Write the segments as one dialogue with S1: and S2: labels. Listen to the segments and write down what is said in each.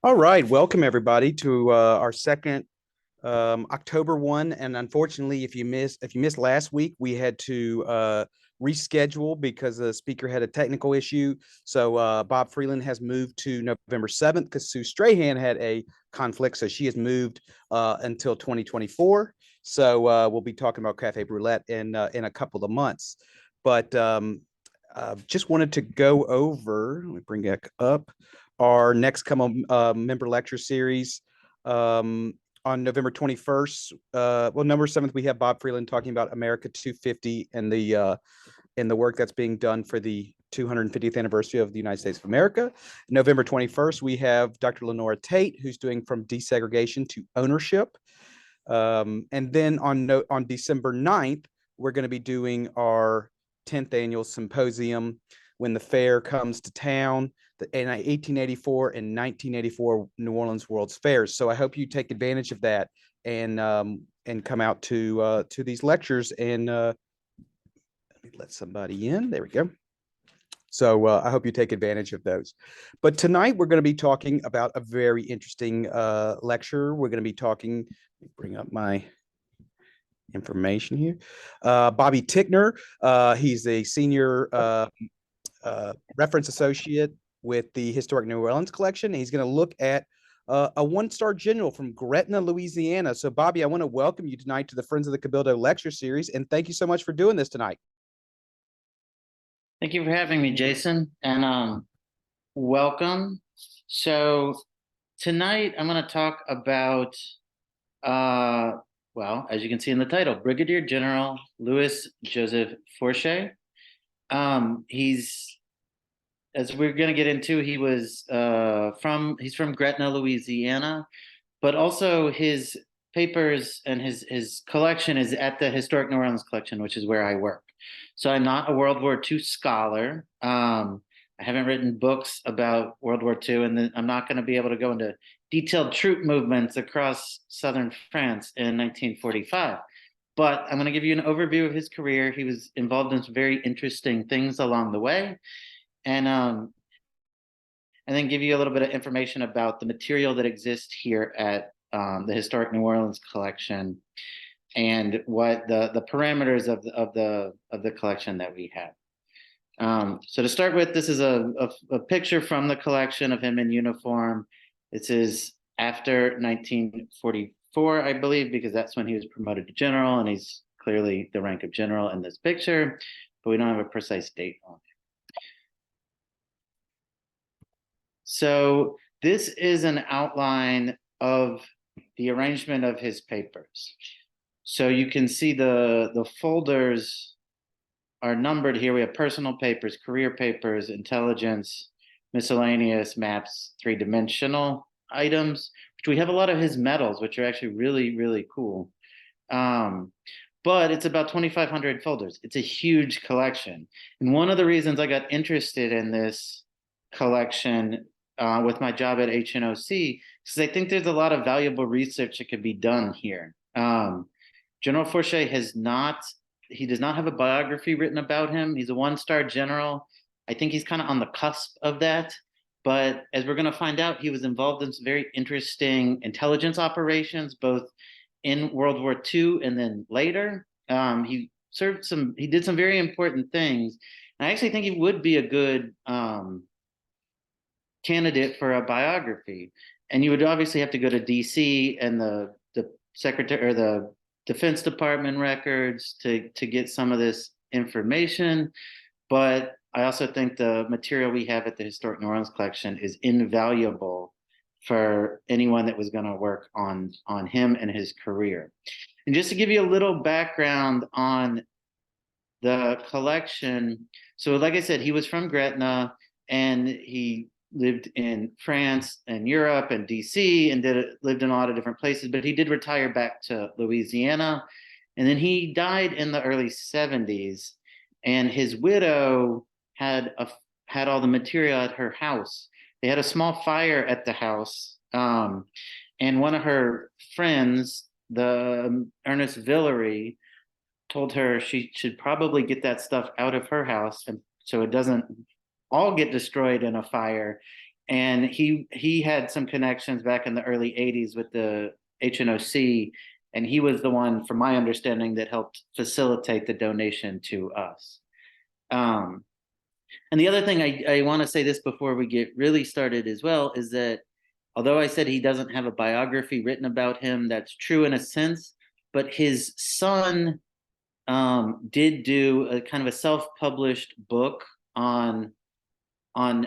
S1: All right, welcome everybody to our second October one. And unfortunately, if you missed last week, we had to reschedule because the speaker had a technical issue. So Bob Freeland has moved to November 7th because Sue Strahan had a conflict, so she has moved until 2024. So we'll be talking about Cafe Brulette in a couple of months. But just wanted to go over. Let me bring it up our next come member lecture series on November 21st. November 7th, we have Bob Freeland talking about America 250 and the work that's being done for the 250th anniversary of the United States of America. November 21st, we have Dr. Lenora Tate, who's doing From Desegregation to Ownership. And then on December 9th, we're going to be doing our 10th annual symposium, When the Fair Comes to Town, in 1884 and 1984 New Orleans World's Fairs. So I hope you take advantage of that and come out to these lectures and let me let somebody in. There we go. So I hope you take advantage of those. But tonight we're going to be talking about a very interesting lecture. We're going to be talking. Let me bring up my information here. Bobby Ticknor. He's a senior reference associate with the Historic New Orleans Collection. He's going to look at a one-star general from Gretna, Louisiana. So, Bobby, I want to welcome you tonight to the Friends of the Cabildo lecture series, and thank you so much for doing this tonight.
S2: Thank you for having me, Jason, and welcome. So tonight I'm going to talk about, well, as you can see in the title, Brigadier General Louis Joseph Fortier. He's, as we're going to get into, he's from Gretna, Louisiana, but also his papers and his collection is at the Historic New Orleans Collection, which is where I work. So I'm not a World War II scholar. I haven't written books about World War II, and I'm not going to be able to go into detailed troop movements across southern France in 1945. But I'm going to give you an overview of his career. He was involved in some very interesting things along the way, and then give you a little bit of information about the material that exists here at the Historic New Orleans Collection and what the parameters of the collection that we have. So to start with, this is a picture from the collection of him in uniform. This is after 1944, I believe, because that's when he was promoted to general, and he's clearly the rank of general in this picture, but we don't have a precise date on it. So this is an outline of the arrangement of his papers. So you can see the folders are numbered here. We have personal papers, career papers, intelligence, miscellaneous, maps, three-dimensional items, which we have a lot of his medals, which are actually really, really cool. But it's about 2,500 folders. It's a huge collection. And one of the reasons I got interested in this collection with my job at HNOC is I think there's a lot of valuable research that could be done here. General Fortier does not have a biography written about him. He's a one-star general. I think he's kind of on the cusp of that. But as we're going to find out, he was involved in some very interesting intelligence operations, both in World War II and then later. He did some very important things. And I actually think he would be a good candidate for a biography. And you would obviously have to go to DC and the secretary or the Defense Department records to get some of this information. But I also think the material we have at the Historic New Orleans Collection is invaluable for anyone that was going to work on him and his career. And just to give you a little background on the collection, so like I said, he was from Gretna, and he lived in France and Europe and DC and lived in a lot of different places, but he did retire back to Louisiana. And then he died in the early 70s, and his widow had all the material at her house. They had a small fire at the house, and one of her friends, the Ernest Villery, told her she should probably get that stuff out of her house, and so it doesn't all get destroyed in a fire. And he had some connections back in the early 80s with the HNOC, and he was the one, from my understanding, that helped facilitate the donation to us. And the other thing I want to say this before we get really started as well is that although I said he doesn't have a biography written about him, that's true in a sense, but his son did do a kind of a self-published book on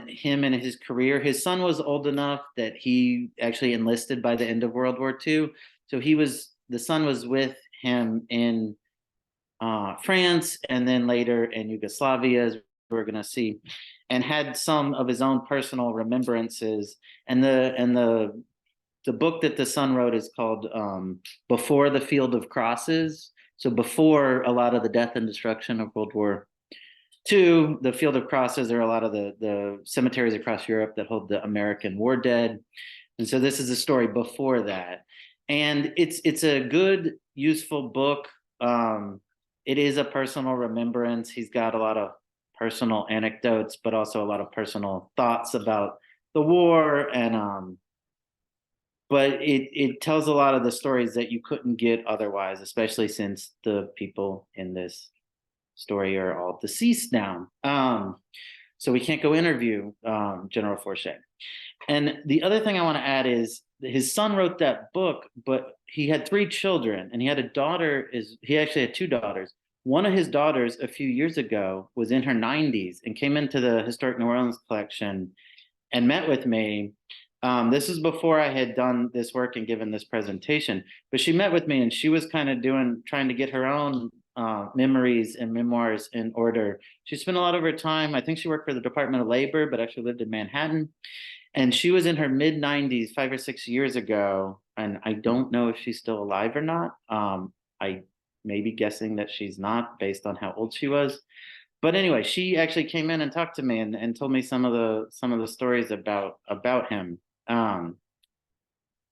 S2: him and his career. His son was old enough that he actually enlisted by the end of World War II. So the son was with him in France and then later in Yugoslavia, as we're going to see, and had some of his own personal remembrances. And the book that the son wrote is called Before the Field of Crosses. So before a lot of the death and destruction of World War II, the Field of Crosses are a lot of the cemeteries across Europe that hold the American war dead. And so this is a story before that. And it's a good, useful book. It is a personal remembrance. He's got a lot of personal anecdotes, but also a lot of personal thoughts about the war. And but it tells a lot of the stories that you couldn't get otherwise, especially since the people in this story are all deceased now. So we can't go interview General Fortier. And the other thing I want to add is his son wrote that book, but he had 3 children, and he had a daughter. He actually had 2 daughters. One of his daughters a few years ago was in her 90s and came into the Historic New Orleans collection and met with me. This is before I had done this work and given this presentation, but she met with me and she was kind of trying to get her own memories and memoirs in order. She spent a lot of her time, I think she worked for the Department of Labor, but actually lived in Manhattan. And she was in her mid 90s, 5 or 6 years ago. And I don't know if she's still alive or not. I may be guessing that she's not based on how old she was. But anyway, she actually came in and talked to me and told me some of the stories about him.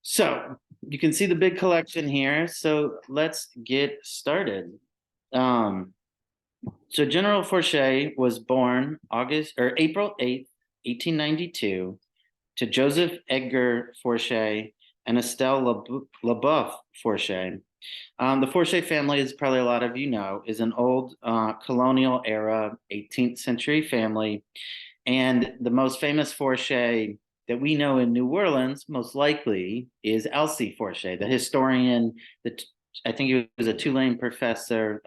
S2: So you can see the big collection here. So let's get started. So General Fortier was born April 8th, 1892, to Joseph Edgar Fortier and Estelle LeBeuf Fortier. The Fortier family, as probably a lot of you know, is an old colonial era 18th century family. And the most famous Fortier that we know in New Orleans, most likely, is Elsie Fortier, the historian. I think he was a Tulane professor.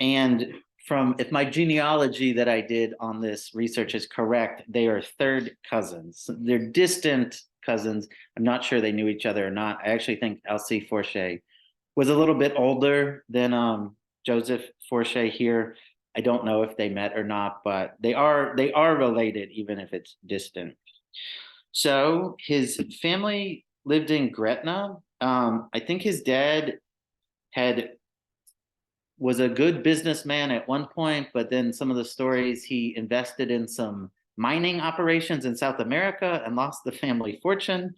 S2: And if my genealogy that I did on this research is correct, they are 3rd cousins. They're distant cousins. I'm not sure they knew each other or not. I actually think Elsie Fortier was a little bit older than Joseph Fortier here. I don't know if they met or not, but they are related, even if it's distant. So his family lived in Gretna. I think his dad was a good businessman at one point, but then some of the stories, he invested in some mining operations in South America and lost the family fortune.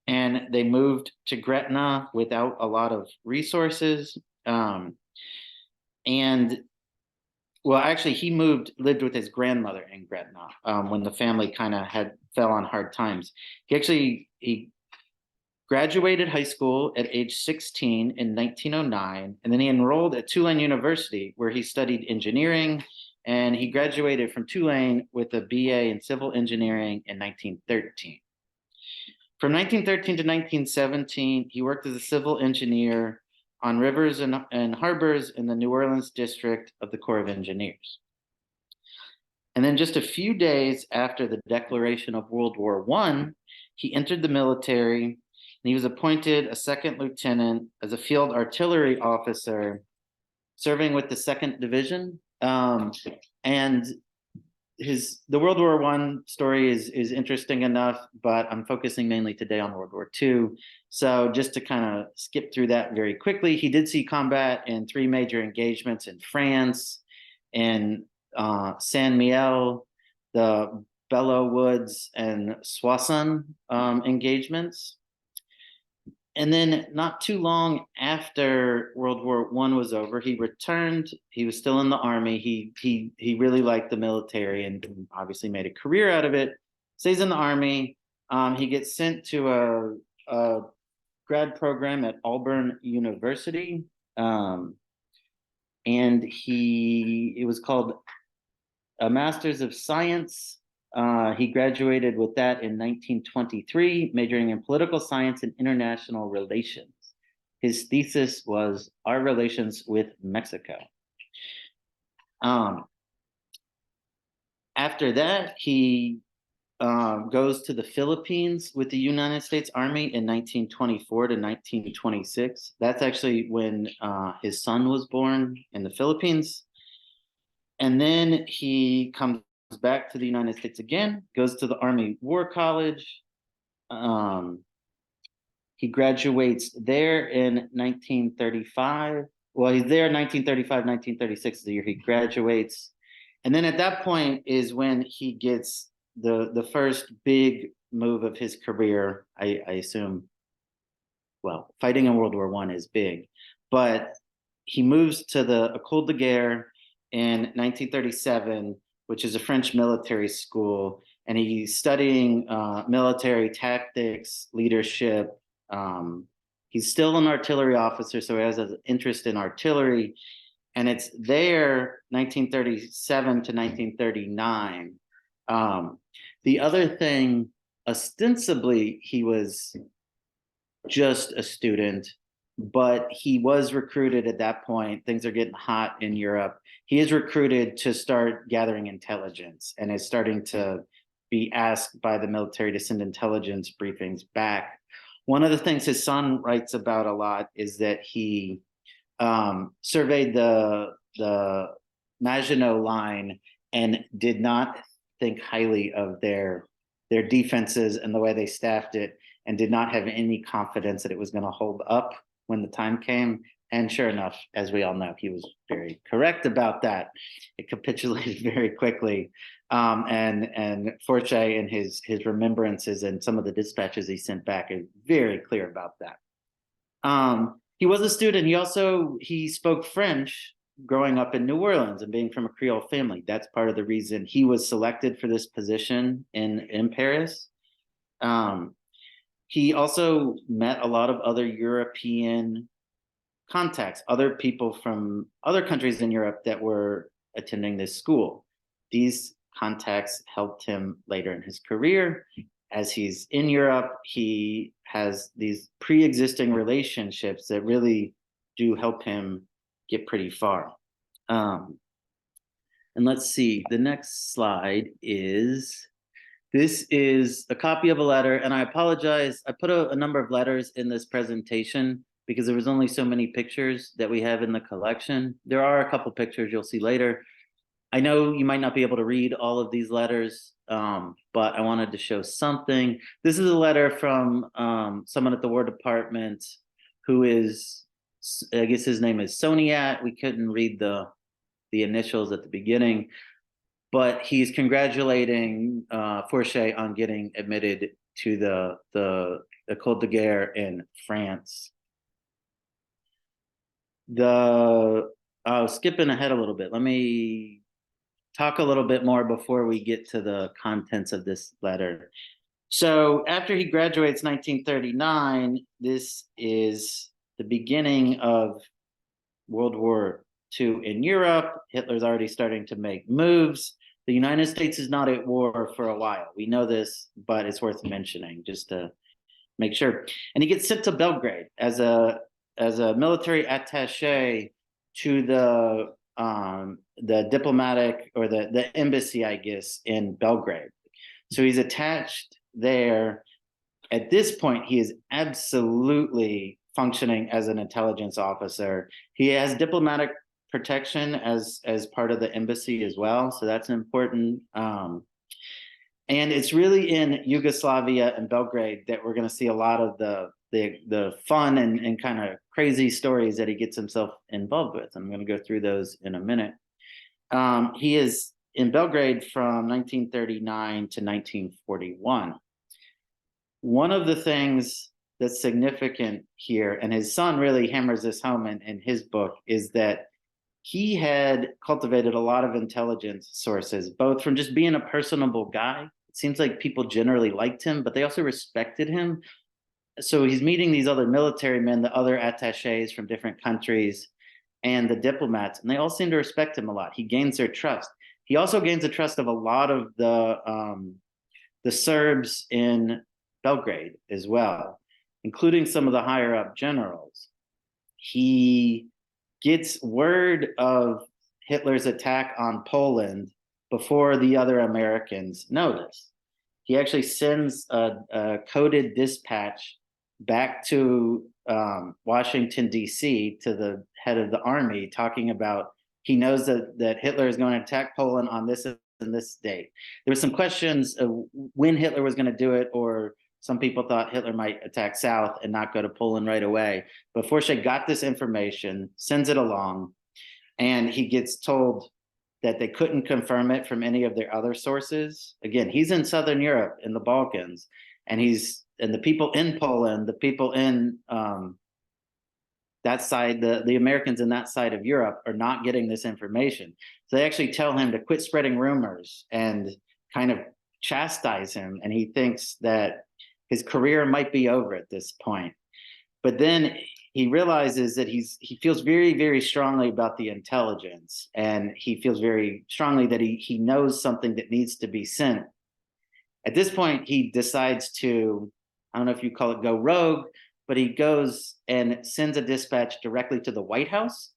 S2: And they moved to Gretna without a lot of resources. Actually, he lived with his grandmother in Gretna when the family kind of fell on hard times. He graduated high school at age 16 in 1909, and then he enrolled at Tulane University, where he studied engineering, and he graduated from Tulane with a BA in civil engineering in 1913. From 1913 to 1917, he worked as a civil engineer on rivers and harbors in the New Orleans district of the Corps of Engineers. And then just a few days after the declaration of World War I, he entered the military, and he was appointed a 2nd lieutenant as a field artillery officer, serving with the 2nd Division. And the World War I story is interesting enough, but I'm focusing mainly today on World War II. So just to kind of skip through that very quickly, he did see combat in 3 major engagements in France, in Saint-Mihiel, the Belleau Woods, and Soissons engagements. And then not too long after World War I was over, he returned. He was still in the Army. He really liked the military and obviously made a career out of it. stays in the Army. He gets sent to a grad program at Auburn University. And it was called a Master's of Science. He graduated with that in 1923, majoring in political science and international relations. His thesis was Our Relations with Mexico. After that, he goes to the Philippines with the United States Army in 1924 to 1926. That's actually when his son was born in the Philippines. And then he comes back to the United States again, goes to the Army War College. He graduates there in 1935. Well, he's there in 1935, 1936 is the year he graduates. And then at that point is when he gets the first big move of his career. I assume, well, fighting in World War I is big, but he moves to the École de Guerre in 1937, which is a French military school, and he's studying military tactics, leadership. He's still an artillery officer, so he has an interest in artillery, and it's there 1937 to 1939. The other thing, ostensibly, he was just a student, but he was recruited at that point. Things are getting hot in Europe. He is recruited to start gathering intelligence and is starting to be asked by the military to send intelligence briefings back. One of the things his son writes about a lot is that he surveyed the Maginot Line and did not think highly of their defenses and the way they staffed it, and did not have any confidence that it was going to hold up when the time came. And sure enough, as we all know, he was very correct about that. It capitulated very quickly. And Fortier in his remembrances and some of the dispatches he sent back is very clear about that. He was a student. He spoke French growing up in New Orleans and being from a Creole family. That's part of the reason he was selected for this position in Paris. He also met a lot of other European contacts, other people from other countries in Europe that were attending this school. These contacts helped him later in his career. As he's in Europe, he has these pre-existing relationships that really do help him get pretty far. And let's see, the next slide is, this is a copy of a letter, and I apologize, I put a number of letters in this presentation because there was only so many pictures that we have in the collection. There are a couple pictures you'll see later. I know you might not be able to read all of these letters, but I wanted to show something. This is a letter from someone at the War Department who is, I guess his name is Soniat. We couldn't read the initials at the beginning, but he's congratulating Fortier on getting admitted to the École de Guerre in France. Skipping ahead a little bit, let me talk a little bit more before we get to the contents of this letter. So after he graduates 1939, this is the beginning of World War II in Europe. Hitler's already starting to make moves. The United States is not at war for a while. We know this, but it's worth mentioning just to make sure. And he gets sent to Belgrade as a military attaché to the diplomatic, or the embassy, I guess, in Belgrade. So he's attached there. At this point, he is absolutely functioning as an intelligence officer. He has diplomatic protection as part of the embassy as well, so that's important. And it's really in Yugoslavia and Belgrade that we're going to see a lot of the fun and kind of crazy stories that he gets himself involved with. I'm going to go through those in a minute. He is in Belgrade from 1939 to 1941. One of the things that's significant here, and his son really hammers this home in his book, is that he had cultivated a lot of intelligence sources, both from just being a personable guy it seems like people generally liked him, but they also respected him. So he's meeting these other military men, the other attaches from different countries, and the diplomats, and they all seem to respect him a lot. He gains their trust. He also gains the trust of a lot of the Serbs in Belgrade as well, including some of the higher up generals. He gets word of Hitler's attack on Poland before the other Americans notice. He actually sends a coded dispatch back to Washington, D.C., to the head of the army, talking about he knows that Hitler is going to attack Poland on this and this date. There were some questions of when Hitler was going to do it, or some people thought Hitler might attack South and not go to Poland right away. But Fortier got this information, sends it along, and he gets told that they couldn't confirm it from any of their other sources. Again, he's in Southern Europe, in the Balkans, and the people in Poland, the people in that side, the Americans in that side of Europe are not getting this information. So they actually tell him to quit spreading rumors and kind of chastise him. And he thinks that his career might be over at this point. But then he realizes that he feels very, very strongly about the intelligence, and he feels very strongly that he knows something that needs to be sent. At this point, he decides to, I don't know if you call it go rogue, but he goes and sends a dispatch directly to the White House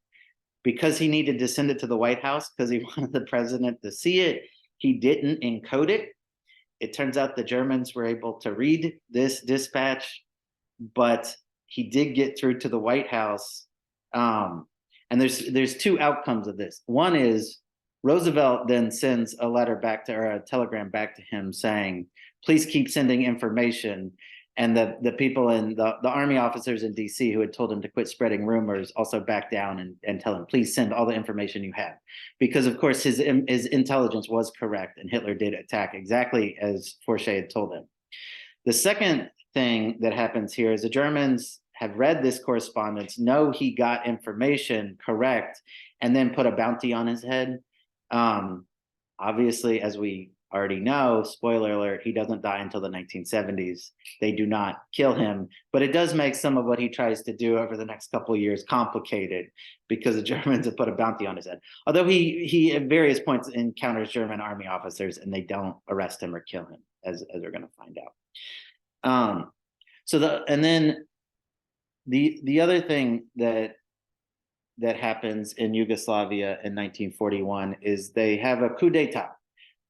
S2: because he needed to send it to the White House because he wanted the president to see it. He didn't encode it. It turns out the Germans were able to read this dispatch, but he did get through to the White House. And there's two outcomes of this. One is Roosevelt then sends a letter back to, or a telegram back to him saying, please keep sending information. And the people in the army officers in DC who had told him to quit spreading rumors also back down and tell him, please send all the information you have. Because of course his intelligence was correct and Hitler did attack exactly as Fortier had told him. The second thing that happens here is the Germans have read this correspondence, know he got information correct, and then put a bounty on his head. Obviously, as we already know, spoiler alert, he doesn't die until the 1970s. They do not kill him, but it does make some of what he tries to do over the next couple of years complicated because the Germans have put a bounty on his head. Although he at various points encounters German army officers and they don't arrest him or kill him, as we're going to find out. And then the other thing that happens in Yugoslavia in 1941 is they have a coup d'etat.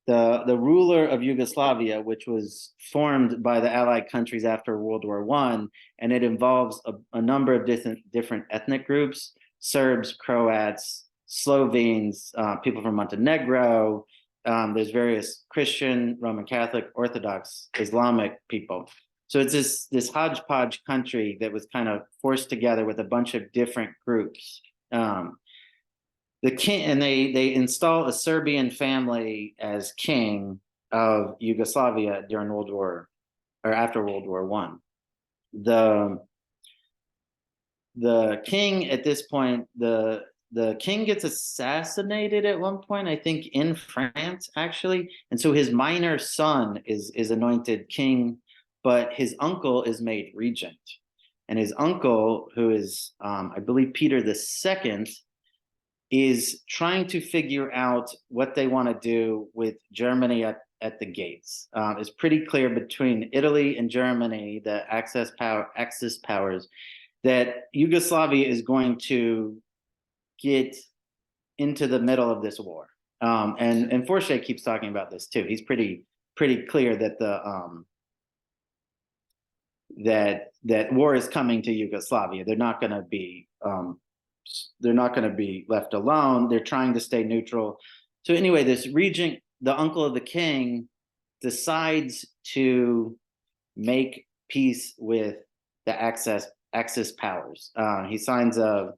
S2: The ruler of Yugoslavia, which was formed by the Allied countries after World War I, and it involves a number of different ethnic groups: Serbs, Croats, Slovenes, people from Montenegro. There's various Christian, Roman Catholic, Orthodox, Islamic people. So it's this hodgepodge country that was kind of forced together with a bunch of different groups. The king, and they install a Serbian family as king of Yugoslavia during World War, or after World War I. The king at this point, the king gets assassinated at one point, I think in France actually, and so his minor son is anointed king, but his uncle is made regent, and his uncle, who is I believe Peter II, is trying to figure out what they want to do with Germany at the gates. It's pretty clear between Italy and Germany, the Axis powers, that Yugoslavia is going to get into the middle of this war. And Fortier keeps talking about this too. He's pretty clear that that war is coming to Yugoslavia. They're not going to be left alone. They're trying to stay neutral. So anyway, this regent, the uncle of the king, decides to make peace with the Axis powers. He signs an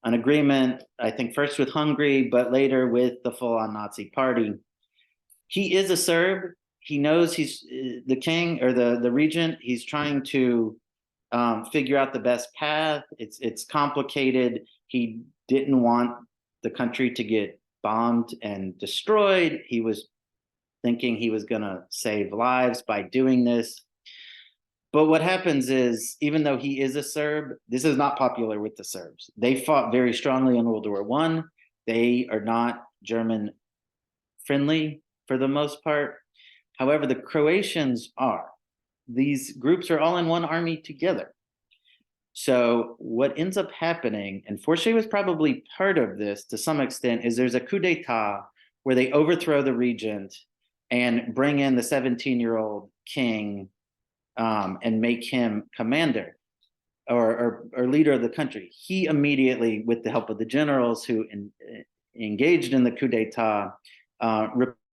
S2: agreement, I think first with Hungary, but later with the full-on Nazi party. He is a Serb. He knows he's the king or the regent. He's trying to figure out the best path. It's complicated. He didn't want the country to get bombed and destroyed. He was thinking he was going to save lives by doing this. But what happens is, even though he is a Serb, this is not popular with the Serbs. They fought very strongly in World War I. They are not German friendly for the most part. However, the Croatians are. These groups are all in one army together. So what ends up happening, and Fortier was probably part of this to some extent, is there's a coup d'etat where they overthrow the regent and bring in the 17-year-old king and make him commander or leader of the country. He immediately, with the help of the generals who engaged in the coup d'etat,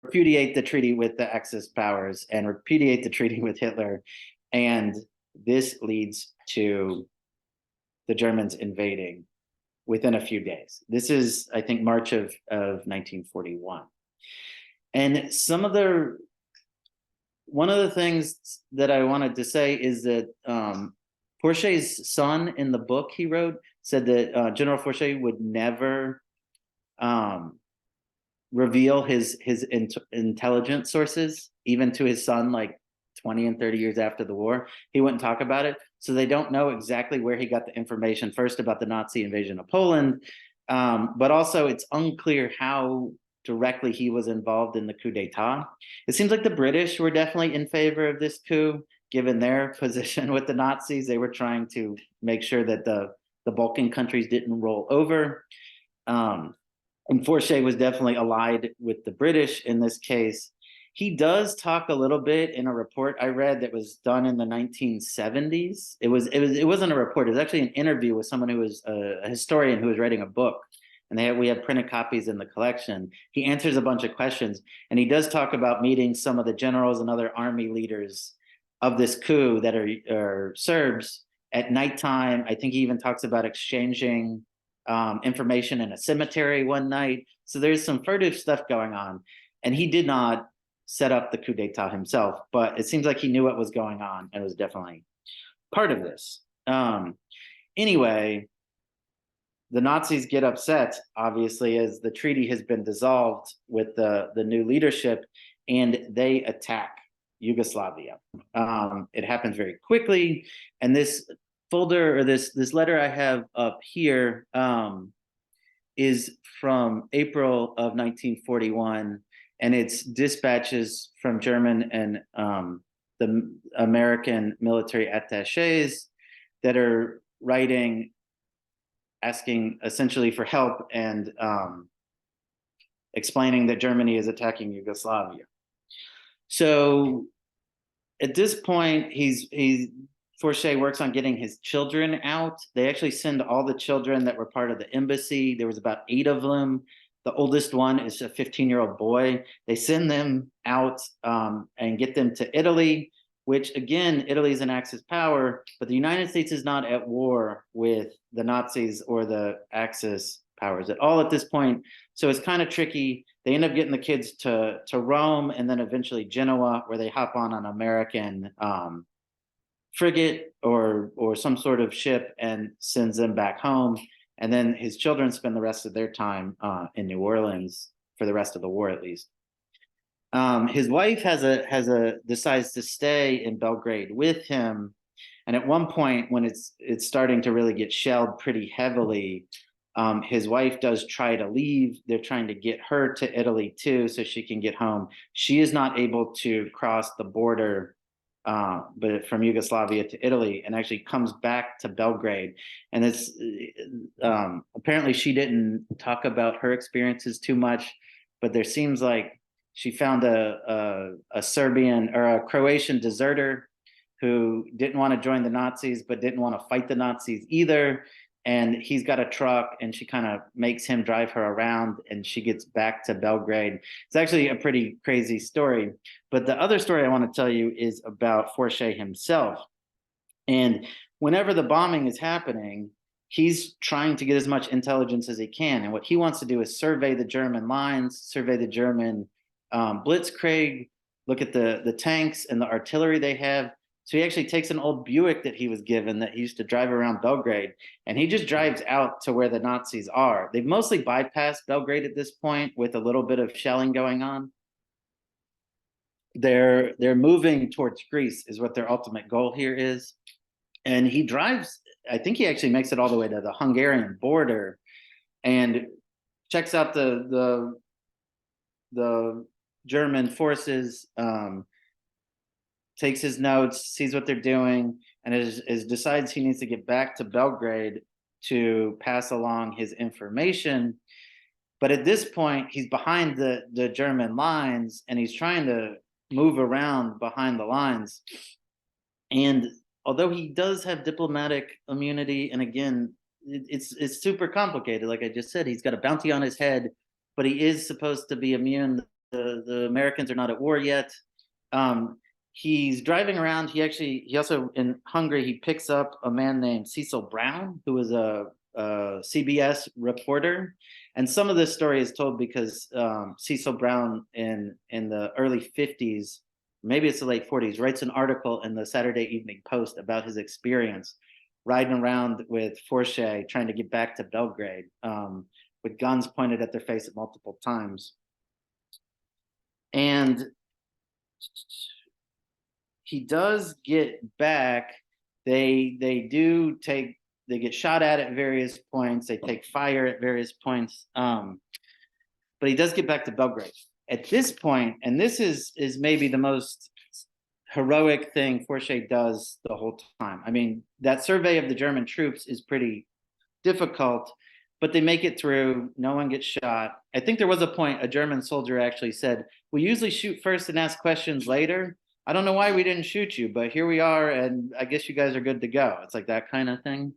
S2: repudiate the treaty with the Axis powers and repudiate the treaty with Hitler. And this leads to the Germans invading within a few days. This is, I think, March of 1941. And one of the things that I wanted to say is that Fortier's son in the book he wrote said that General Fortier would never reveal his intelligence sources, even to his son, like 20 and 30 years after the war. He wouldn't talk about it. So they don't know exactly where he got the information, first about the Nazi invasion of Poland, but also it's unclear how directly he was involved in the coup d'etat. It seems like the British were definitely in favor of this coup, given their position with the Nazis. They were trying to make sure that the Balkan countries didn't roll over. And Fortier was definitely allied with the British in this case. He does talk a little bit in a report I read that was done in the 1970s. It wasn't a report. It was actually an interview with someone who was a historian who was writing a book. And we have printed copies in the collection. He answers a bunch of questions, and he does talk about meeting some of the generals and other army leaders of this coup that are Serbs at nighttime. I think he even talks about exchanging information in a cemetery one night. So there's some furtive stuff going on. And he did not set up the coup d'etat himself, but it seems like he knew what was going on and was definitely part of this. Anyway, the Nazis get upset, obviously, as the treaty has been dissolved with the new leadership, and they attack Yugoslavia. It happens very quickly, and this folder, or this letter I have up here, is from April of 1941, and it's dispatches from German and the American military attaches that are writing, asking essentially for help and explaining that Germany is attacking Yugoslavia. So at this point, Fortier works on getting his children out. They actually send all the children that were part of the embassy. There was about 8 of them. The oldest one is a 15-year-old boy. They send them out and get them to Italy, which, again, Italy is an Axis power, but the United States is not at war with the Nazis or the Axis powers at all at this point. So it's kind of tricky. They end up getting the kids to Rome and then eventually Genoa, where they hop on an American frigate or some sort of ship and sends them back home. And then his children spend the rest of their time in New Orleans for the rest of the war, at least. His wife decides to stay in Belgrade with him, and at one point, when it's starting to really get shelled pretty heavily, his wife does try to leave. They're trying to get her to Italy too, so she can get home. She is not able to cross the border, but from Yugoslavia to Italy, and actually comes back to Belgrade. And it's apparently she didn't talk about her experiences too much, but there seems like she found a Serbian or a Croatian deserter who didn't want to join the Nazis, but didn't want to fight the Nazis either. And he's got a truck, and she kind of makes him drive her around, and she gets back to Belgrade. It's actually a pretty crazy story. But the other story I want to tell you is about Fortier himself. And whenever the bombing is happening, he's trying to get as much intelligence as he can. And what he wants to do is survey the German lines, survey the German blitzkrieg, look at the tanks and the artillery they have. So he actually takes an old Buick that he was given that he used to drive around Belgrade, and he just drives out to where the Nazis are. They've mostly bypassed Belgrade at this point with a little bit of shelling going on. they're moving towards Greece is what their ultimate goal here is. And he drives, I think he actually makes it all the way to the Hungarian border and checks out the German forces, takes his notes, sees what they're doing, and decides he needs to get back to Belgrade to pass along his information. But at this point, he's behind the German lines, and he's trying to move around behind the lines. And although he does have diplomatic immunity, and again, it's super complicated. Like I just said, he's got a bounty on his head, but he is supposed to be immune. The Americans are not at war yet. He's driving around. He also in Hungary, he picks up a man named Cecil Brown, who was a CBS reporter. And some of this story is told because Cecil Brown in the early 50s, maybe it's the late 40s, writes an article in the Saturday Evening Post about his experience riding around with Fortier trying to get back to Belgrade, with guns pointed at their face at multiple times. And he does get back. They get shot at various points. They take fire at various points. But he does get back to Belgrade. At this point, and this is maybe the most heroic thing Fortier does the whole time. I mean, that survey of the German troops is pretty difficult, but they make it through. No one gets shot. I think there was a point a German soldier actually said, "We usually shoot first and ask questions later. I don't know why we didn't shoot you, but here we are, and I guess you guys are good to go." It's like that kind of thing.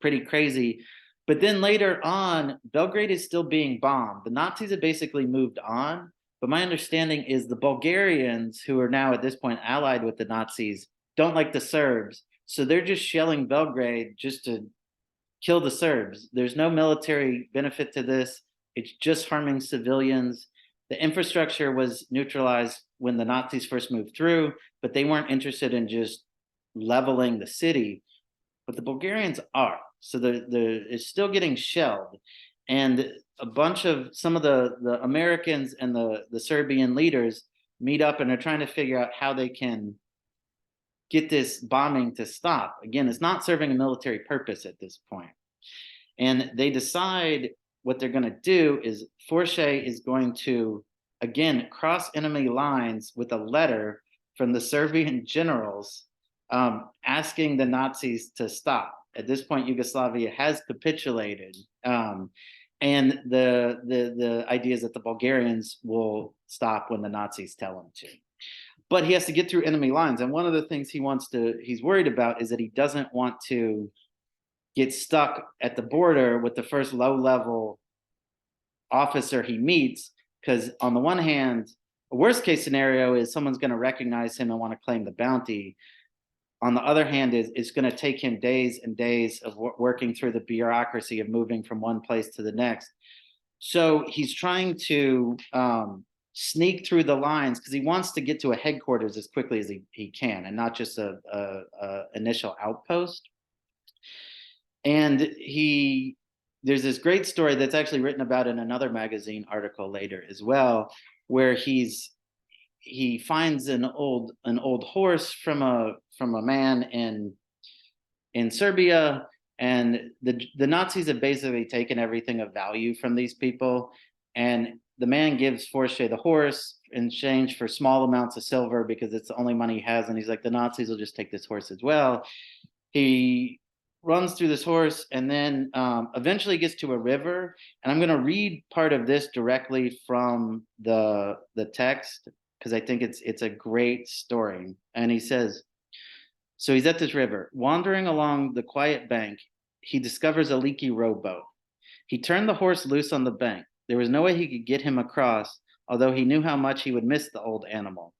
S2: Pretty crazy. But then later on, Belgrade is still being bombed. The Nazis have basically moved on. But my understanding is the Bulgarians, who are now at this point allied with the Nazis, don't like the Serbs. So they're just shelling Belgrade just to kill the Serbs. There's no military benefit to this. It's just harming civilians. The infrastructure was neutralized when the Nazis first moved through, but they weren't interested in just leveling the city. But the Bulgarians are. So it's still getting shelled. And a bunch of some of the Americans and the Serbian leaders meet up and are trying to figure out how they can get this bombing to stop. Again, it's not serving a military purpose at this point. And they decide what they're going to do is Fortier is going to, again, cross enemy lines with a letter from the Serbian generals asking the Nazis to stop. At this point, Yugoslavia has capitulated. And the idea is that the Bulgarians will stop when the Nazis tell them to. But he has to get through enemy lines. And one of the things he's worried about is that he doesn't want to get stuck at the border with the first low-level officer he meets, because on the one hand, a worst case scenario is someone's going to recognize him and want to claim the bounty. On the other hand, it's going to take him days and days of working through the bureaucracy of moving from one place to the next. So he's trying to sneak through the lines because he wants to get to a headquarters as quickly as he can, and not just a initial outpost. And there's this great story that's actually written about in another magazine article later as well, where he finds an old horse from a man in Serbia, and the Nazis have basically taken everything of value from these people, and the man gives Fortier the horse in exchange for small amounts of silver because it's the only money he has, and he's like, the Nazis will just take this horse as well. He runs through this horse and then eventually gets to a river, and I'm going to read part of this directly from the text because I think it's a great story. And he says, so he's at this river. Wandering along the quiet bank, he discovers a leaky rowboat. He turned the horse loose on the bank. There was no way he could get him across, although he knew how much he would miss the old animal.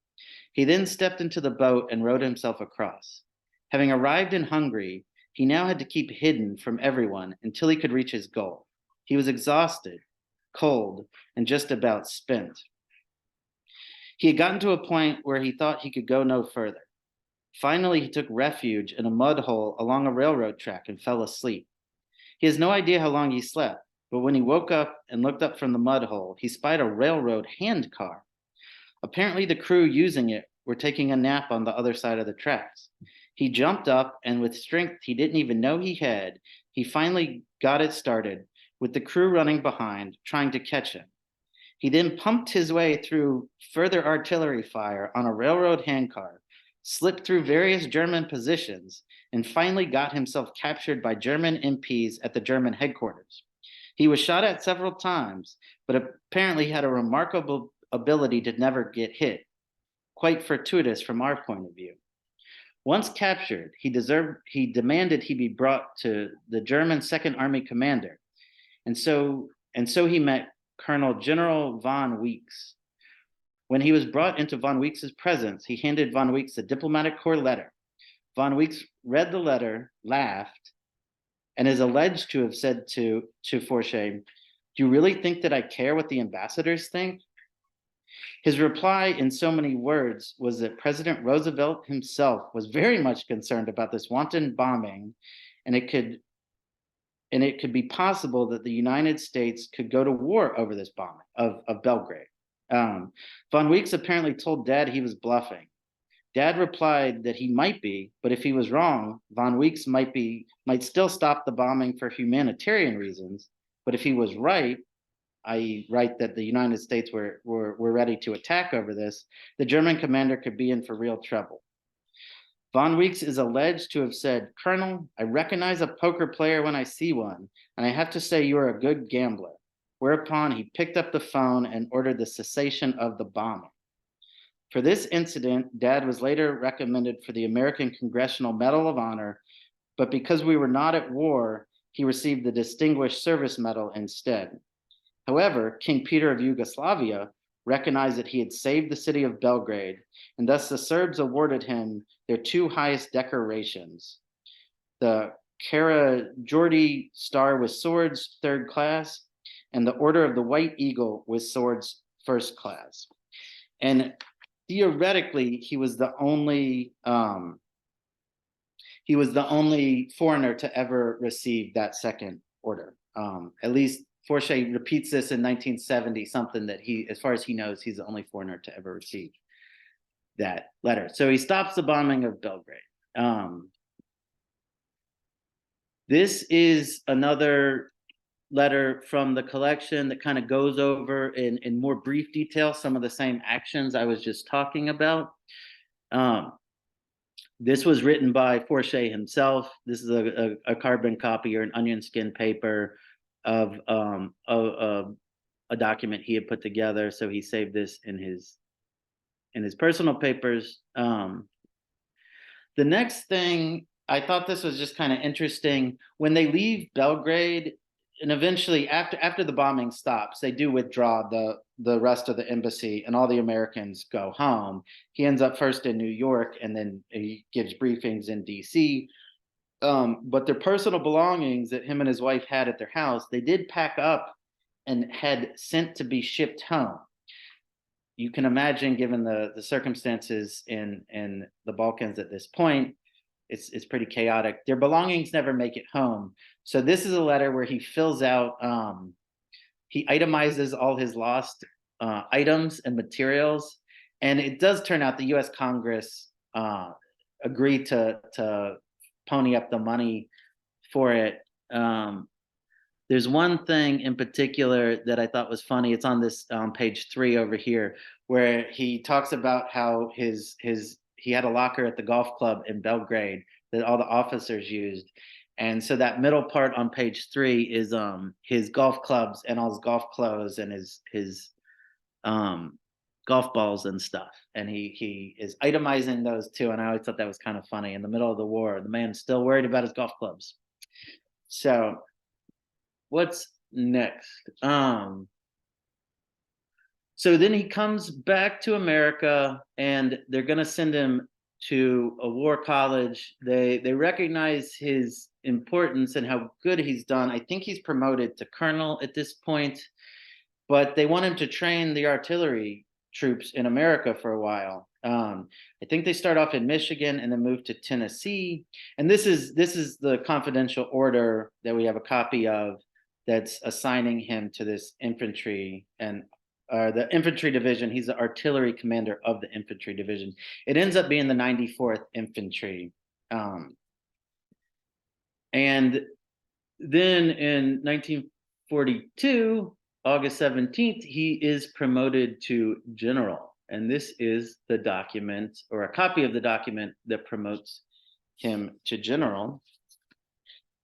S2: He then stepped into the boat and rowed himself across. Having arrived in Hungary, he now had to keep hidden from everyone until he could reach his goal. He was exhausted, cold, and just about spent. He had gotten to a point where he thought he could go no further. Finally, he took refuge in a mud hole along a railroad track and fell asleep. He has no idea how long he slept, but when he woke up and looked up from the mud hole, he spied a railroad handcar. Apparently, the crew using it were taking a nap on the other side of the tracks. He jumped up and with strength he didn't even know he had, he finally got it started with the crew running behind, trying to catch him. He then pumped his way through further artillery fire on a railroad handcar, slipped through various German positions, and finally got himself captured by German MPs at the German headquarters. He was shot at several times, but apparently had a remarkable ability to never get hit, quite fortuitous from our point of view. Once captured, he demanded he be brought to the German Second Army commander, and so he met Colonel General von Weeks. When he was brought into von Weeks's presence, he handed von Weeks a diplomatic corps letter. Von Weeks read the letter, laughed, and is alleged to have said to Fortier, "Do you really think that I care what the ambassadors think?" His reply in so many words was that President Roosevelt himself was very much concerned about this wanton bombing, and it could be possible that the United States could go to war over this bombing of Belgrade. Von Weeks apparently told Dad he was bluffing. Dad replied that he might be, but if he was wrong, Von Weeks might still stop the bombing for humanitarian reasons. But if he was right, i.e., right that the United States were ready to attack over this, the German commander could be in for real trouble. Von Weeks is alleged to have said, "Colonel, I recognize a poker player when I see one, and I have to say you are a good gambler." Whereupon he picked up the phone and ordered the cessation of the bombing. For this incident, Dad was later recommended for the American Congressional Medal of Honor, but because we were not at war, he received the Distinguished Service Medal instead. However, King Peter of Yugoslavia recognized that he had saved the city of Belgrade, and thus the Serbs awarded him their two highest decorations, the Karađorđe Star with Swords, 3rd class, and the Order of the White Eagle with Swords, 1st class. And theoretically, he was the only foreigner to ever receive that second order. At least Fortier repeats this in 1970, something that as far as he knows, he's the only foreigner to ever receive that letter. So he stops the bombing of Belgrade. This is another letter from the collection that kind of goes over in more brief detail some of the same actions I was just talking about. This was written by Fortier himself. This is a carbon copy or an onion skin paper of a document he had put together. So he saved this in his personal papers. The next thing, I thought this was just kind of interesting. When they leave Belgrade, and eventually after the bombing stops, they do withdraw the rest of the embassy and all the Americans go home. He ends up first in New York and then he gives briefings in DC. But their personal belongings that him and his wife had at their house, they did pack up and had sent to be shipped home. You can imagine, given the circumstances in the Balkans at this point, it's pretty chaotic. Their belongings never make it home. So this is a letter where he fills out, he itemizes all his lost items and materials. And it does turn out the US Congress agreed to pony up the money for it. There's one thing in particular that I thought was funny. It's on this page 3 over here, where he talks about how he had a locker at the golf club in Belgrade that all the officers used. And so that middle part on page 3 is his golf clubs and all his golf clothes and his golf balls and stuff. And he is itemizing those too. And I always thought that was kind of funny. In the middle of the war, the man's still worried about his golf clubs. So what's next? So then he comes back to America and they're going to send him to a war college. They recognize his importance and how good he's done. I think he's promoted to colonel at this point, but they want him to train the artillery troops in America for a while. I think they start off in Michigan and then move to Tennessee. And this is the confidential order that we have a copy of that's assigning him to this infantry and the infantry division. He's the artillery commander of the infantry division. It ends up being the 94th Infantry. And then in 1942, August 17th, he is promoted to general. And this is the document, or a copy of the document, that promotes him to general.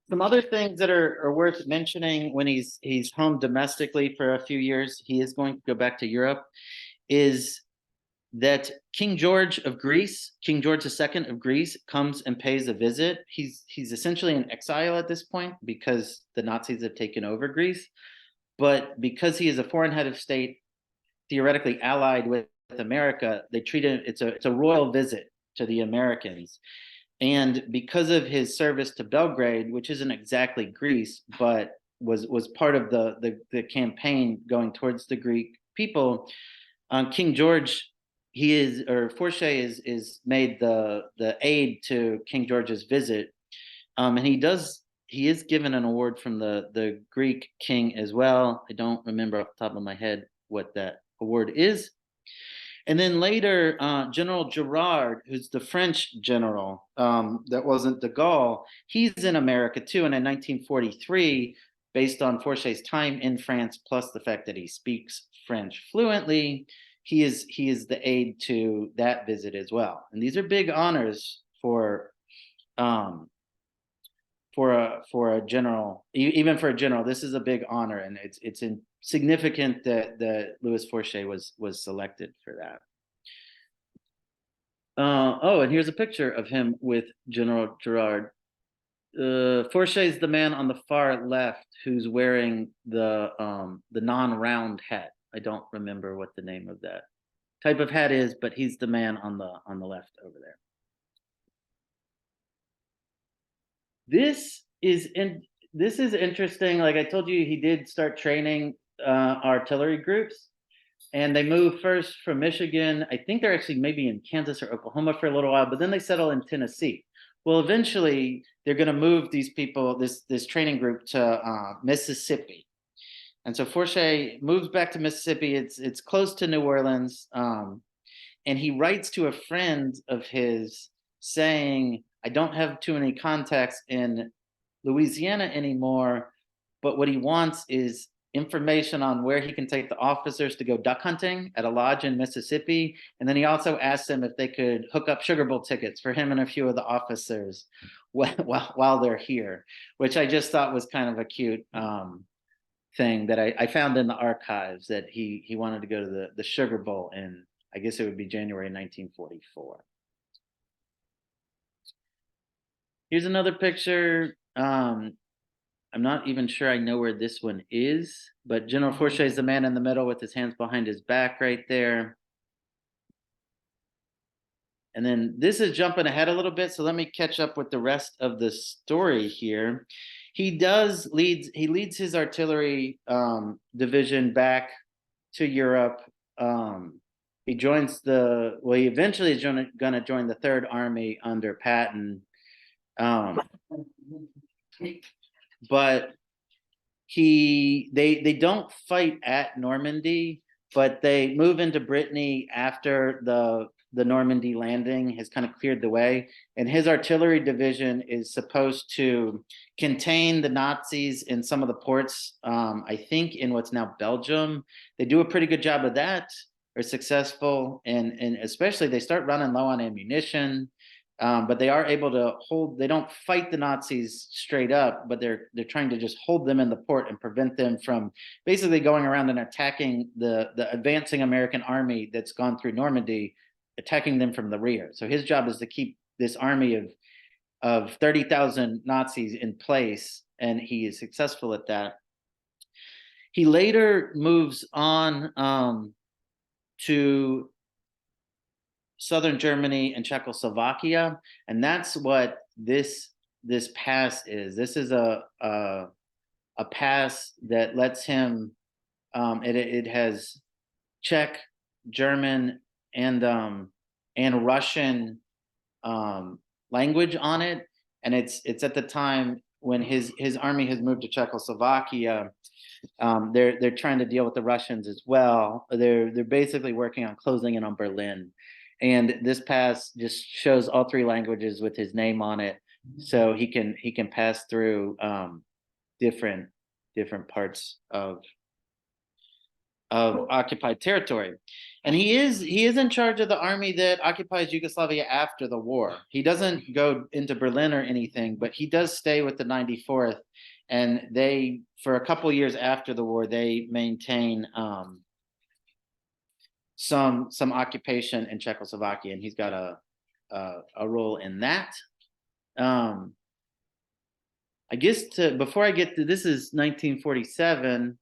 S2: Some other things that are worth mentioning when he's home domestically for a few years, he is going to go back to Europe, is that King George of Greece, King George II of Greece, comes and pays a visit. He's essentially in exile at this point because the Nazis have taken over Greece. But because he is a foreign head of state, theoretically allied with America, they treat him, it's a royal visit to the Americans. And because of his service to Belgrade, which isn't exactly Greece, but was part of the campaign going towards the Greek people, King George, Fortier is made the aide to King George's visit, and he is given an award from the Greek king as well. I don't remember off the top of my head what that award is. And then later, General Gerard, who's the French general that wasn't de Gaulle, he's in America too. And in 1943, based on Fortier's time in France, plus the fact that he speaks French fluently, he is the aide to that visit as well. And these are big honors for a general, even for a general. This is a big honor, and it's significant that Louis Fortier was selected for that. Oh, and here's a picture of him with General Gerard. Fortier is the man on the far left who's wearing the non-round hat. I don't remember what the name of that type of hat is, but he's the man on the left over there. This is interesting. Like I told you, he did start training artillery groups, and they moved first from Michigan. I think they're actually maybe in Kansas or Oklahoma for a little while, but then they settle in Tennessee. Well, eventually they're going to move these people, this training group, to Mississippi. And so Fortier moves back to Mississippi. It's close to New Orleans, and he writes to a friend of his saying, I don't have too many contacts in Louisiana anymore, but what he wants is information on where he can take the officers to go duck hunting at a lodge in Mississippi. And then he also asked them if they could hook up Sugar Bowl tickets for him and a few of the officers while they're here, which I just thought was kind of a cute thing that I found in the archives, that he wanted to go to the Sugar Bowl in, I guess it would be January 1944. Here's another picture. I'm not even sure I know where this one is, but General Fortier is the man in the middle with his hands behind his back right there. And then this is jumping ahead a little bit, so let me catch up with the rest of the story here. He leads his artillery division back to Europe. He eventually is going to join the Third Army under Patton. But they don't fight at Normandy, but they move into Brittany after the Normandy landing has kind of cleared the way. And his artillery division is supposed to contain the Nazis in some of the ports, I think in what's now Belgium. They do a pretty good job of that, are successful, and especially they start running low on ammunition. But they are able to hold. They don't fight the Nazis straight up, but they're trying to just hold them in the port and prevent them from basically going around and attacking the advancing American army that's gone through Normandy, attacking them from the rear. So his job is to keep this army of 30,000 Nazis in place, and he is successful at that. He later moves on to Southern Germany and Czechoslovakia, and that's what this pass is. This is a pass that lets him. It has Czech, German, and Russian language on it, and it's at the time when his army has moved to Czechoslovakia, they're trying to deal with the Russians as well. They're basically working on closing in on Berlin, and this pass just shows all three languages with his name on it, so he can pass through different parts of occupied territory. And he is in charge of the army that occupies Yugoslavia after the war. He doesn't go into Berlin or anything, but he does stay with the 94th. And they, for a couple years after the war, they maintain some occupation in Czechoslovakia, and he's got a role in that. I guess before I get to this is 1947.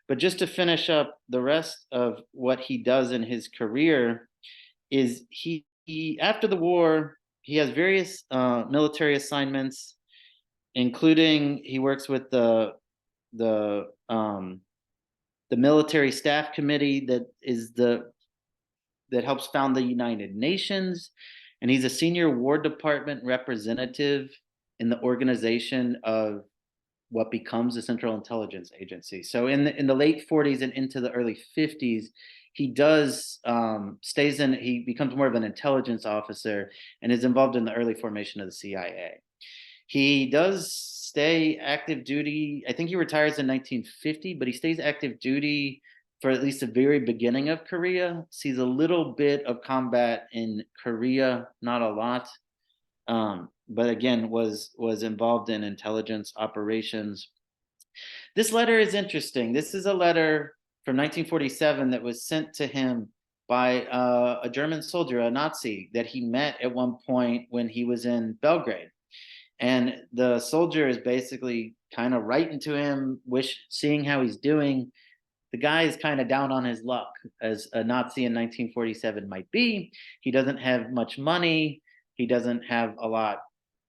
S2: But just to finish up the rest of what he does in his career is he after the war, he has various military assignments, including he works with the military staff committee that helps found the United Nations, and he's a senior War Department representative in the organization of what becomes the Central Intelligence Agency. So in the late 40s and into the early 50s, he does he becomes more of an intelligence officer and is involved in the early formation of the CIA. He does stay active duty. I think he retires in 1950, but he stays active duty for at least the very beginning of Korea. Sees a little bit of combat in Korea, not a lot. But again, was involved in intelligence operations. This letter is interesting. This is a letter from 1947 that was sent to him by a German soldier, a Nazi, that he met at one point when he was in Belgrade. And the soldier is basically kind of writing to him, seeing how he's doing. The guy is kind of down on his luck, as a Nazi in 1947 might be. He doesn't have much money. He doesn't have a lot.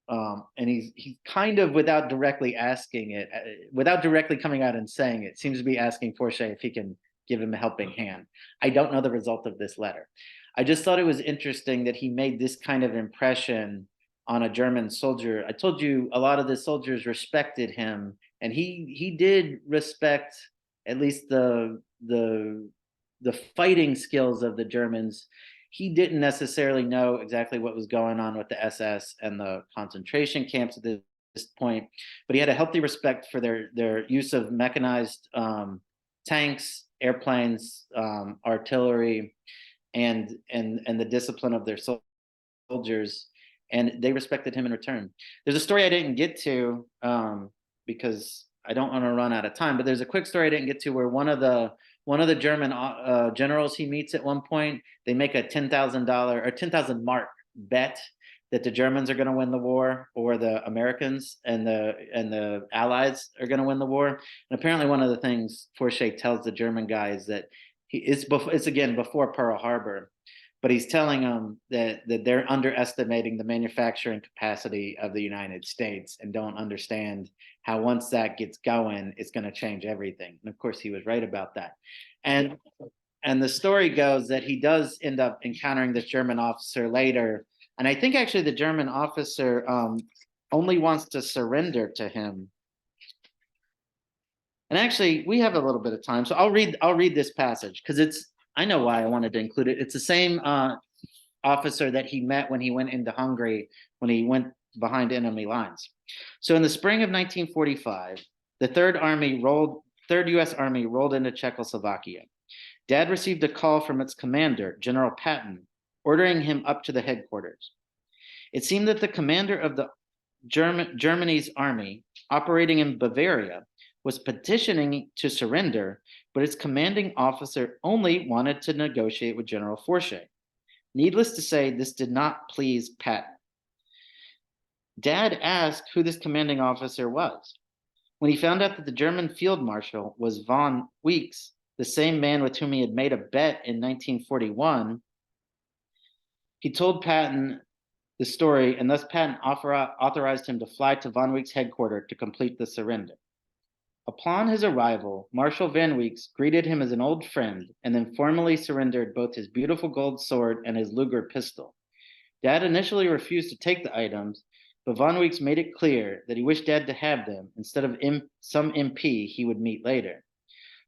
S2: And he's kind of, without directly asking it, without directly coming out and saying it, seems to be asking Fortier if he can give him a helping hand. I don't know the result of this letter. I just thought it was interesting that he made this kind of impression on a German soldier. I told you a lot of the soldiers respected him, and he did respect at least the fighting skills of the Germans. He didn't necessarily know exactly what was going on with the SS and the concentration camps at this point, but he had a healthy respect for their use of mechanized tanks, airplanes, artillery, and the discipline of their soldiers, and they respected him in return. There's a story I didn't get to because I don't want to run out of time, but there's a quick story I didn't get to where one of the German generals he meets at one point, they make a $10,000 or 10,000 mark bet that the Germans are going to win the war, or the Americans and the Allies are going to win the war. And apparently, one of the things Fortier tells the German guy is that it's again before Pearl Harbor, but he's telling them that they're underestimating the manufacturing capacity of the United States and don't understand how once that gets going, it's going to change everything. And of course, he was right about that. And the story goes that he does end up encountering this German officer later. And I think actually the German officer only wants to surrender to him. And actually, we have a little bit of time, so I'll read this passage because I know why I wanted to include it. It's the same officer that he met when he went into Hungary, when he went behind enemy lines. So in the spring of 1945, the Third U.S. Army rolled into Czechoslovakia. Dad received a call from its commander, General Patton, ordering him up to the headquarters. It seemed that the commander of the Germany's army, operating in Bavaria, was petitioning to surrender, but its commanding officer only wanted to negotiate with General Fortier. Needless to say, this did not please Patton. Dad asked who this commanding officer was. When he found out that the German field marshal was von Weeks, the same man with whom he had made a bet in 1941, he told Patton the story, and thus Patton authorized him to fly to von Weeks' headquarters to complete the surrender. Upon his arrival, Marshal Van Weeks greeted him as an old friend and then formally surrendered both his beautiful gold sword and his Luger pistol. Dad initially refused to take the items, but Von Weeks made it clear that he wished Dad to have them instead of some MP he would meet later.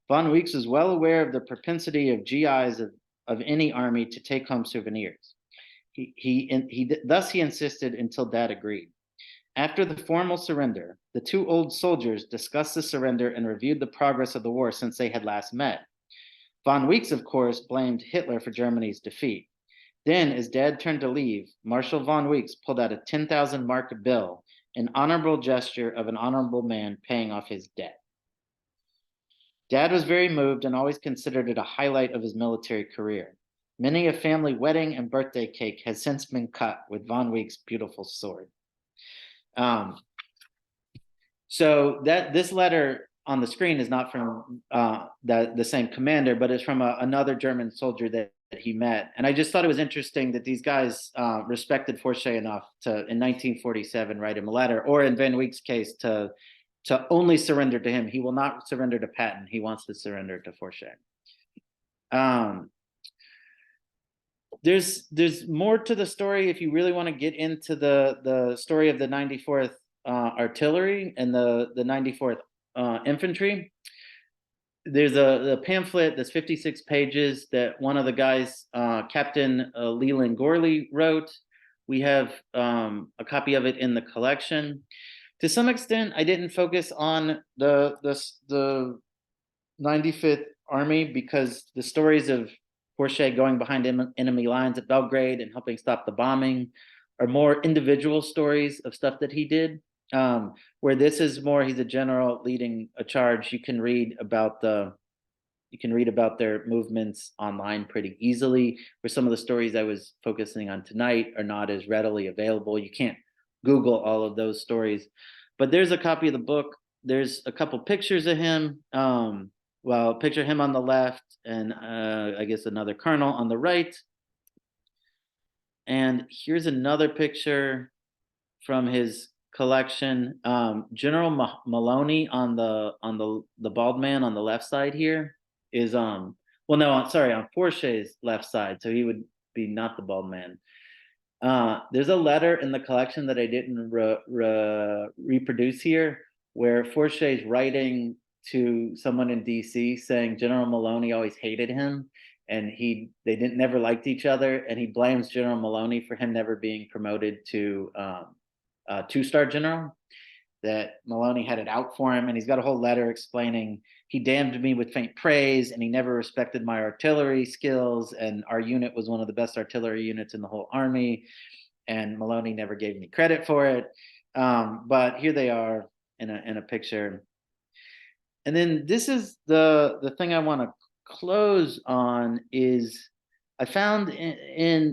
S2: Von Weeks was well aware of the propensity of GIs of any army to take home souvenirs. Thus he insisted until Dad agreed. After the formal surrender, the two old soldiers discussed the surrender and reviewed the progress of the war since they had last met. Von Weeks, of course, blamed Hitler for Germany's defeat. Then, as Dad turned to leave, Marshal von Weeks pulled out a 10,000 mark bill, an honorable gesture of an honorable man paying off his debt. Dad was very moved and always considered it a highlight of his military career. Many a family wedding and birthday cake has since been cut with von Weeks' beautiful sword. So this letter on the screen is not from the same commander, but it's from another German soldier that he met. And I just thought it was interesting that these guys respected Fortier enough to, in 1947, write him a letter, or in Van Week's case, to only surrender to him. He will not surrender to Patton. He wants to surrender to Fortier. There's more to the story if you really want to get into the story of the 94th Artillery and the 94th Infantry. There's a pamphlet that's 56 pages that one of the guys, Captain Leland Gorley, wrote. We have a copy of it in the collection. To some extent, I didn't focus on the 95th Army because the stories of Fortier going behind enemy lines at Belgrade and helping stop the bombing are more individual stories of stuff that he did. Where this is more, he's a general leading a charge. You can read about their movements online pretty easily. Where some of the stories I was focusing on tonight are not as readily available. You can't Google all of those stories, but there's a copy of the book. There's a couple pictures of him. Well, picture him on the left, and I guess another colonel on the right. And here's another picture from his collection. General Maloney on the bald man on the left side here is on Fortier's left side, so he would be not the bald man. There's a letter in the collection that I didn't reproduce here, where Fortier is writing to someone in DC saying General Maloney always hated him, and they never liked each other, and he blames General Maloney for him never being promoted to two-star general, that Maloney had it out for him. And he's got a whole letter explaining he damned me with faint praise, and he never respected my artillery skills, and our unit was one of the best artillery units in the whole army, and Maloney never gave me credit for it. But here they are in a picture. And then this is the thing I want to close on is I found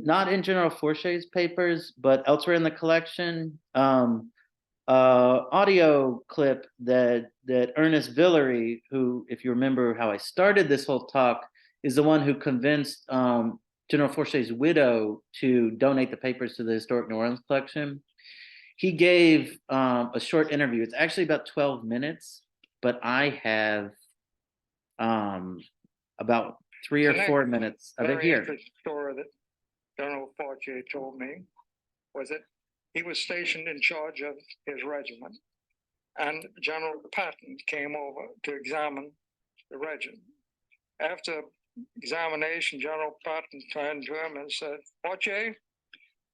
S2: not in General Fortier's papers, but elsewhere in the collection, audio clip that Ernest Villery, who, if you remember how I started this whole talk, is the one who convinced General Fortier's widow to donate the papers to the Historic New Orleans collection. He gave a short interview. It's actually about 12 minutes, but I have about 3 or 4 minutes of it here.
S3: The story that General Fortier told me was that he was stationed in charge of his regiment, and General Patton came over to examine the regiment. After examination, General Patton turned to him and said, "Fortier,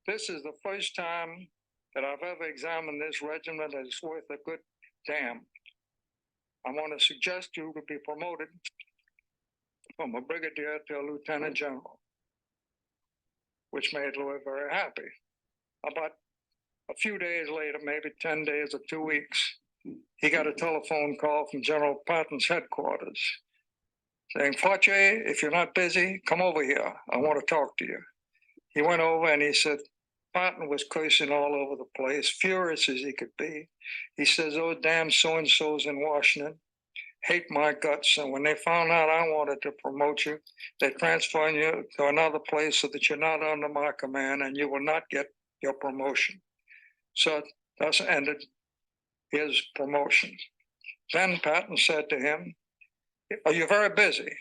S3: this is the first time that I've ever examined this regiment that is worth a good damn. I want to suggest you could be promoted from a brigadier to a lieutenant general," which made Louis very happy. About a few days later, maybe 10 days or 2 weeks, he got a telephone call from General Patton's headquarters saying, "Fortier, if you're not busy, come over here. I want to talk to you." He went over and he said, Patton was cursing all over the place, furious as he could be. He says, "Oh, damn so-and-so's in Washington hate my guts. And when they found out I wanted to promote you, they transferred you to another place so that you're not under my command and you will not get your promotion." So thus ended his promotion. Then Patton said to him, "Are you very busy?"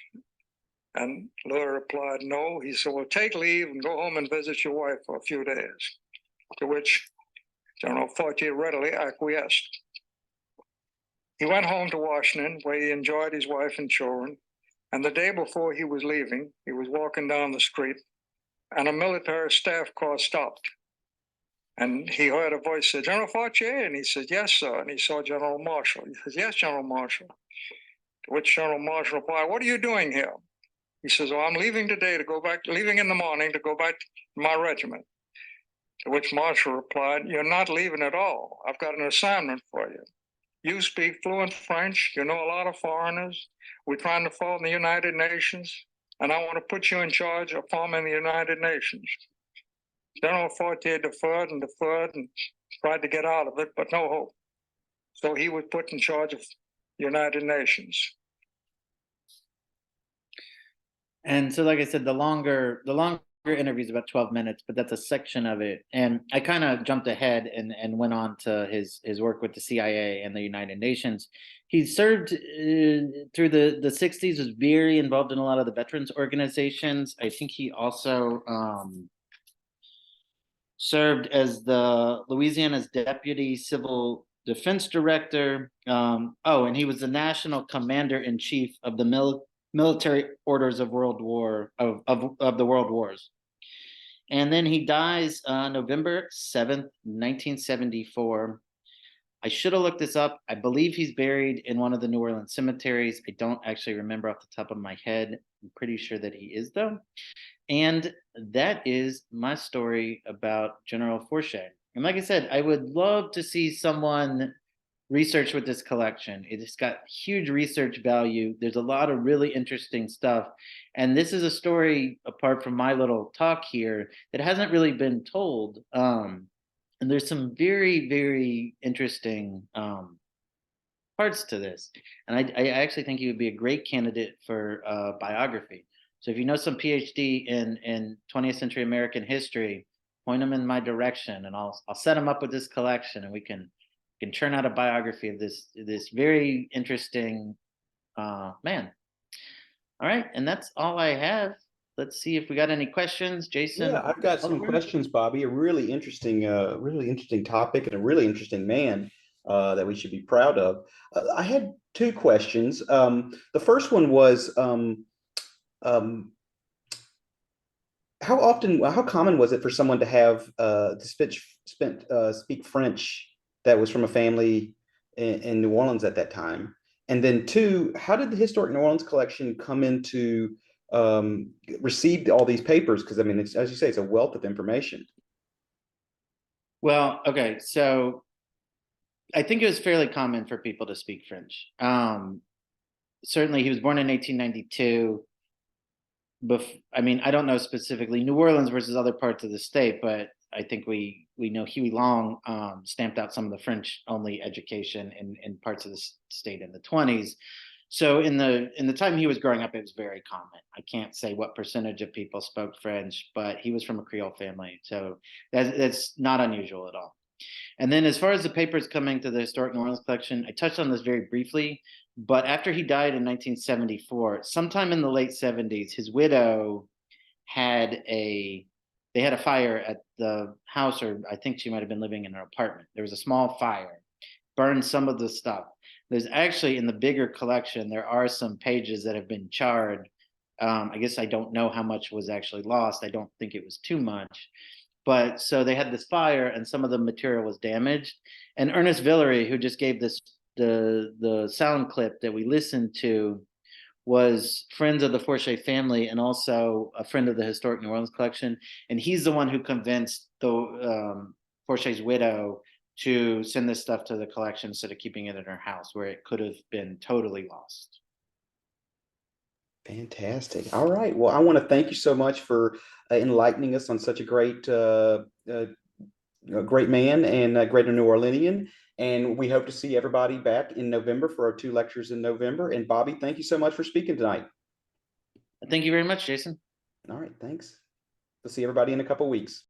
S3: And Louis replied, "No." He said, "Well, take leave and go home and visit your wife for a few days." To which General Fortier readily acquiesced. He went home to Washington, where he enjoyed his wife and children. And the day before he was leaving, he was walking down the street, and a military staff car stopped. And he heard a voice say, "General Fortier?" And he said, "Yes, sir." And he saw General Marshall. He says, "Yes, General Marshall." To which General Marshall replied, "What are you doing here?" He says, "Oh, I'm leaving today to go back, leaving in the morning to go back to my regiment." To which Marshall replied, "You're not leaving at all. I've got an assignment for you. You speak fluent French. You know a lot of foreigners. We're trying to form the United Nations, and I want to put you in charge of forming the United Nations." General Fortier deferred and tried to get out of it, but no hope. So he was put in charge of the United Nations.
S2: And so, like I said, the longer interview is about 12 minutes, but that's a section of it. And I kind of jumped ahead and went on to his work with the CIA and the United Nations. He served through the 60s, was very involved in a lot of the veterans organizations. I think he also served as the Louisiana's Deputy Civil Defense Director. And he was the National Commander-in-Chief of the military orders of World War of the World Wars. And then he dies November 7th, 1974. I should have looked this up. I believe he's buried in one of the New Orleans cemeteries. I don't actually remember off the top of my head. I'm pretty sure that he is, though. And that is my story about General Fortier. And like I said, I would love to see someone research with this collection. It's got huge research value. There's a lot of really interesting stuff. And this is a story, apart from my little talk here, that hasn't really been told. And there's some very, very interesting parts to this. And I actually think he would be a great candidate for biography. So if you know some PhD in 20th century American history, point them in my direction, and I'll set them up with this collection, and we can churn out a biography of this very interesting man. All right, and that's all I have. Let's see if we got any questions, Jason.
S1: Yeah, I've got some questions, Bobby. A really interesting topic, and a really interesting man that we should be proud of. I had two questions. The first one was, how common was it for someone to have speak French that was from a family in New Orleans at that time? And then two, how did the Historic New Orleans collection come into receive all these papers? Because I mean, it's, as you say, it's a wealth of information.
S2: Well, okay, so I think it was fairly common for people to speak French. Certainly, he was born in 1892. I mean, I don't know specifically New Orleans versus other parts of the state, but I think we know Huey Long stamped out some of the French-only education in parts of the state in the 20s. So in the time he was growing up, it was very common. I can't say what percentage of people spoke French, but he was from a Creole family, so that's not unusual at all. And then as far as the papers coming to the Historic New Orleans collection, I touched on this very briefly, but after he died in 1974, sometime in the late 70s, his widow had a fire at the house, or I think she might have been living in her apartment. There was a small fire, burned some of the stuff. There's actually, in the bigger collection, there are some pages that have been charred. I guess I don't know how much was actually lost. I don't think it was too much. But so they had this fire, and some of the material was damaged. And Ernest Villery, who just gave this the sound clip that we listened to, was friends of the Fortier family and also a friend of the Historic New Orleans collection. And he's the one who convinced the Fortier's widow to send this stuff to the collection instead of keeping it in her house, where it could have been totally lost.
S1: Fantastic. All right. Well, I want to thank you so much for enlightening us on such a great man and a greater New Orleanian. And we hope to see everybody back in November for our 2 lectures in November. And Bobby, thank you so much for speaking tonight.
S2: Thank you very much, Jason.
S1: All right. Thanks. We'll see everybody in a couple of weeks.